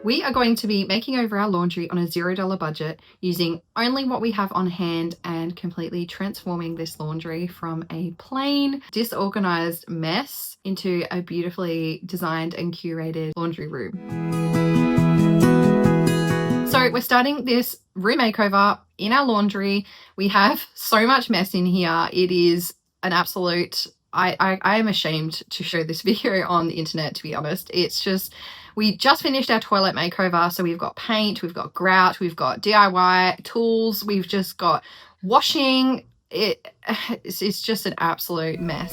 We are going to be making over our laundry on a $0 budget using only what we have on hand and completely transforming this laundry from a plain, disorganized mess into a beautifully designed and curated laundry room. So we're starting this room makeover in our laundry. We have so much mess in here. It is an absolute, I am ashamed to show this video on the internet, to be honest. It's just, we just finished our toilet makeover. So we've got paint, we've got grout, we've got DIY tools, we've just got washing. It's just an absolute mess.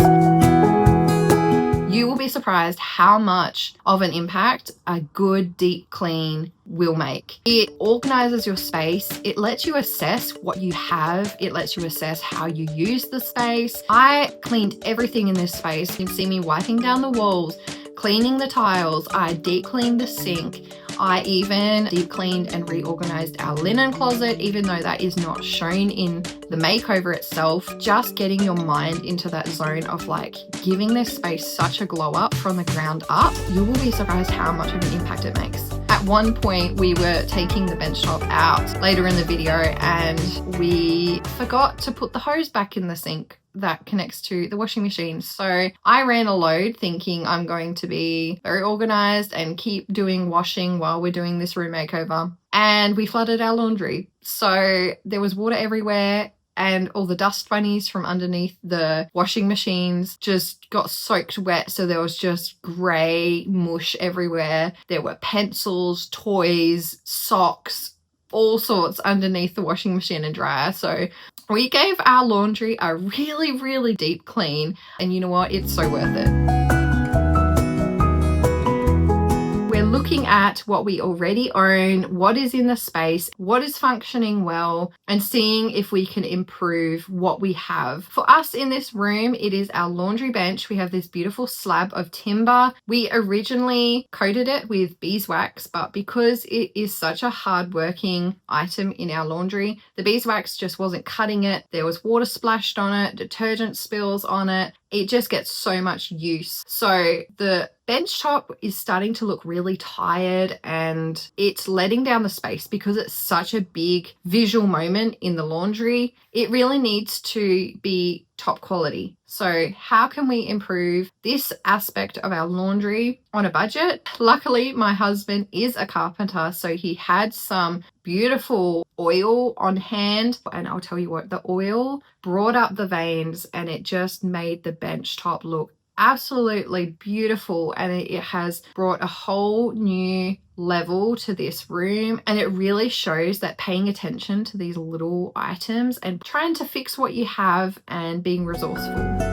You will be surprised how much of an impact a good deep clean will make. It organizes your space. It lets you assess what you have. It lets you assess how you use the space. I cleaned everything in this space. You can see me wiping down the walls, cleaning the tiles. I deep cleaned the sink. I even deep cleaned and reorganized our linen closet, even though that is not shown in the makeover itself. Just getting your mind into that zone of like giving this space such a glow up from the ground up, you will be surprised how much of an impact it makes. At one point we were taking the bench top out later in the video and we forgot to put the hose back in the sink that connects to the washing machine. So I ran a load thinking I'm going to be very organized and keep doing washing while we're doing this room makeover. And we flooded our laundry. So there was water everywhere and all the dust bunnies from underneath the washing machines just got soaked wet. So there was just grey mush everywhere. There were pencils, toys, socks, all sorts underneath the washing machine and dryer. So we gave our laundry a really, really deep clean, and you know what? It's so worth it. We're looking at what we already own, what is in the space, what is functioning well, and seeing if we can improve what we have. For us in this room, it is our laundry bench. We have this beautiful slab of timber. We originally coated it with beeswax, but because it is such a hard-working item in our laundry, the beeswax just wasn't cutting it. There was water splashed on it, detergent spills on it. It just gets so much use. So the bench top is starting to look really tired and it's letting down the space because it's such a big visual moment in the laundry. It really needs to be top quality. So how can we improve this aspect of our laundry on a budget? Luckily, my husband is a carpenter, so he had some beautiful oil on hand. And I'll tell you what, the oil brought up the veins and it just made the bench top look absolutely beautiful, and it has brought a whole new level to this room. And it really shows that paying attention to these little items and trying to fix what you have and being resourceful.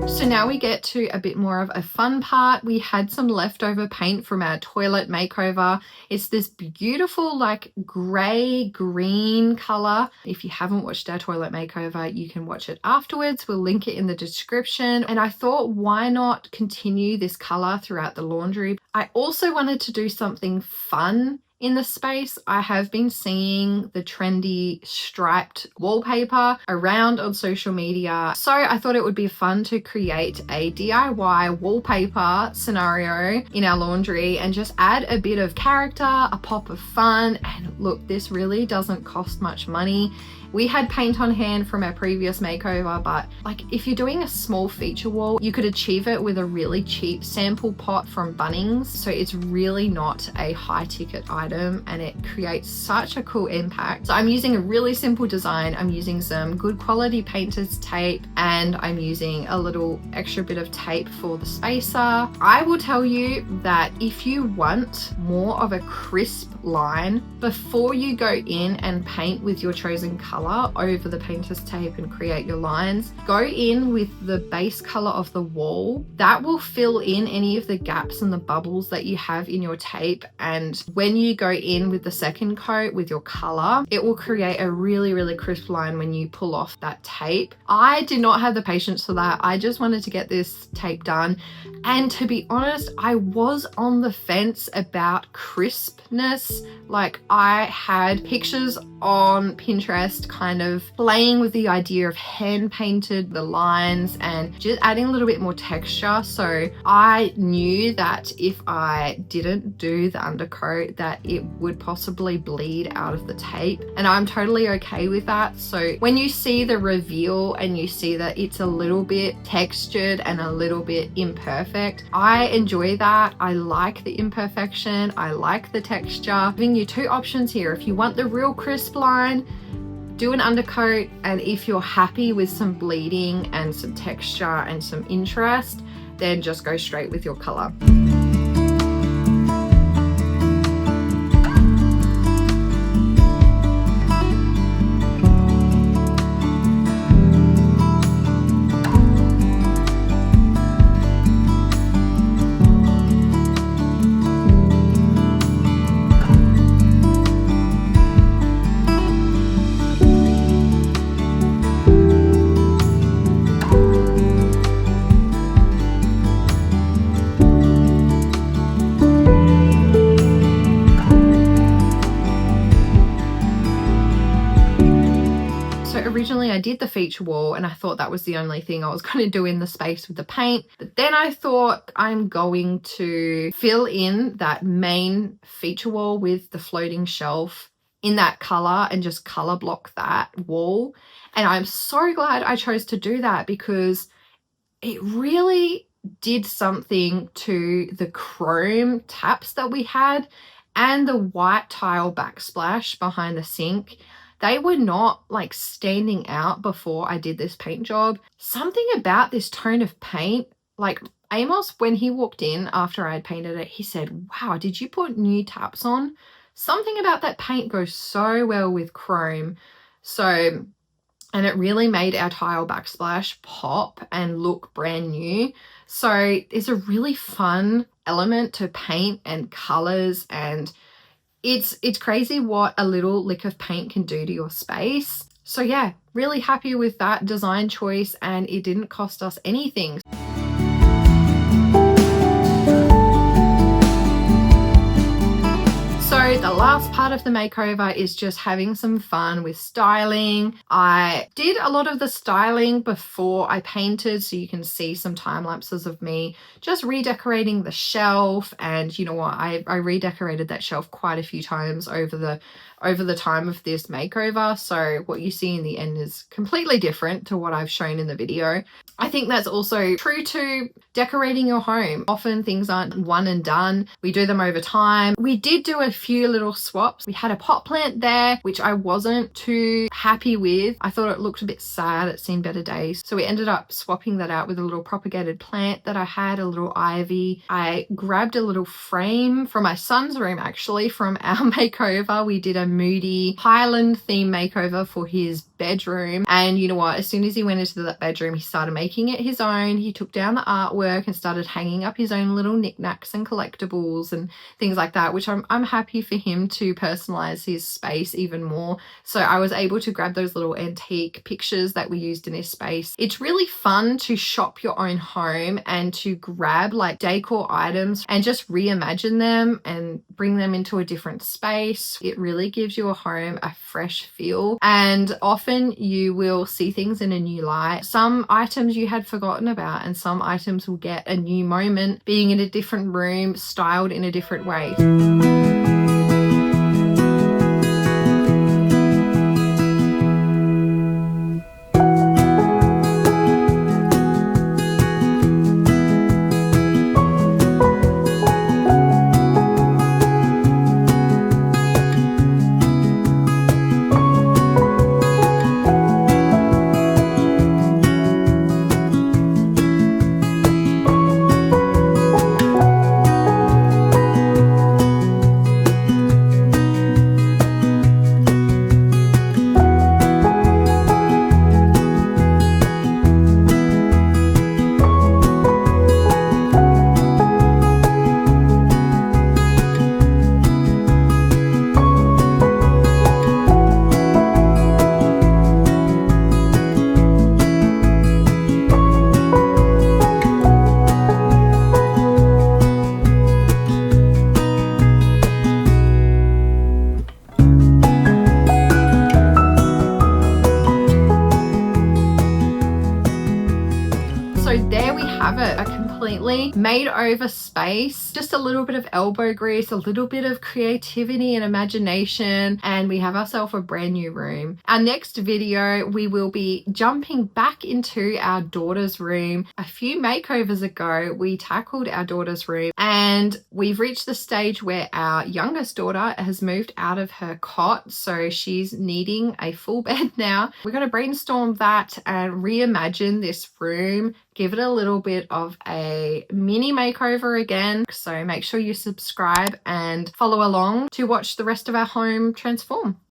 So now we get to a bit more of a fun part. We had some leftover paint from our toilet makeover. It's this beautiful like grey green color. If you haven't watched our toilet makeover, you can watch it afterwards. We'll link it in the description. And I thought, why not continue this color throughout the laundry? I also wanted to do something fun in the space. I have been seeing the trendy striped wallpaper around on social media. So I thought it would be fun to create a DIY wallpaper scenario in our laundry and just add a bit of character, a pop of fun. And look, this really doesn't cost much money. We had paint on hand from our previous makeover, but like if you're doing a small feature wall, you could achieve it with a really cheap sample pot from Bunnings. So it's really not a high ticket item and it creates such a cool impact. So I'm using a really simple design. I'm using some good quality painter's tape and I'm using a little extra bit of tape for the spacer. I will tell you that if you want more of a crisp line, before you go in and paint with your chosen color over the painter's tape and create your lines, go in with the base color of the wall. That will fill in any of the gaps and the bubbles that you have in your tape, and when you go in with the second coat with your color, it will create a really, really crisp line when you pull off that tape. I did not have the patience for that. I just wanted to get this tape done. And to be honest, I was on the fence about crispness. Like, I had pictures on Pinterest kind of playing with the idea of hand painted the lines and just adding a little bit more texture. So I knew that if I didn't do the undercoat that it would possibly bleed out of the tape, and I'm totally okay with that. So when you see the reveal and you see that it's a little bit textured and a little bit imperfect, I enjoy that. I like the imperfection, I like the texture. Giving you two options here. If you want the real crisp line, do an undercoat, and if you're happy with some bleeding and some texture and some interest, then just go straight with your color. Originally I did the feature wall and I thought that was the only thing I was going to do in the space with the paint, but then I thought I'm going to fill in that main feature wall with the floating shelf in that color and just color block that wall. And I'm so glad I chose to do that, because it really did something to the chrome taps that we had and the white tile backsplash behind the sink. They were not like standing out before I did this paint job. Something about this tone of paint, like Amos, when he walked in after I had painted it, he said, "Wow, did you put new taps on?" Something about that paint goes so well with chrome. So, and it really made our tile backsplash pop and look brand new. So it's a really fun element to paint and colors, and it's crazy what a little lick of paint can do to your space. So yeah, really happy with that design choice, and it didn't cost us anything. So the last part of the makeover is just having some fun with styling. I did a lot of the styling before I painted, so you can see some time lapses of me just redecorating the shelf. And you know what, I redecorated that shelf quite a few times over the time of this makeover. So what you see in the end is completely different to what I've shown in the video. I think that's also true to decorating your home. Often things aren't one and done. We do them over time. We did do a few little swaps. We had a pot plant there, which I wasn't too happy with. I thought it looked a bit sad. It's seen better days. So we ended up swapping that out with a little propagated plant that I had, a little ivy. I grabbed a little frame from my son's room, actually, from our makeover. We did a moody Highland theme makeover for his bedroom. And you know what? As soon as he went into that bedroom, he started making it his own. He took down the artwork and started hanging up his own little knickknacks and collectibles and things like that, which I'm happy for him to personalize his space even more. So I was able to grab those little antique pictures that we used in his space. It's really fun to shop your own home and to grab like decor items and just reimagine them and bring them into a different space. It really gives your home a fresh feel, and often you will see things in a new light. Some items you had forgotten about, and some items will get a new moment being in a different room, styled in a different way. completely made over space, just a little bit of elbow grease, a little bit of creativity and imagination, and we have ourselves a brand new room. Our next video, we will be jumping back into our daughter's room. A few makeovers ago, we tackled our daughter's room, and we've reached the stage where our youngest daughter has moved out of her cot, so she's needing a full bed now. We're going to brainstorm that and reimagine this room, give it a little bit of a mini makeover again. So make sure you subscribe and follow along to watch the rest of our home transform.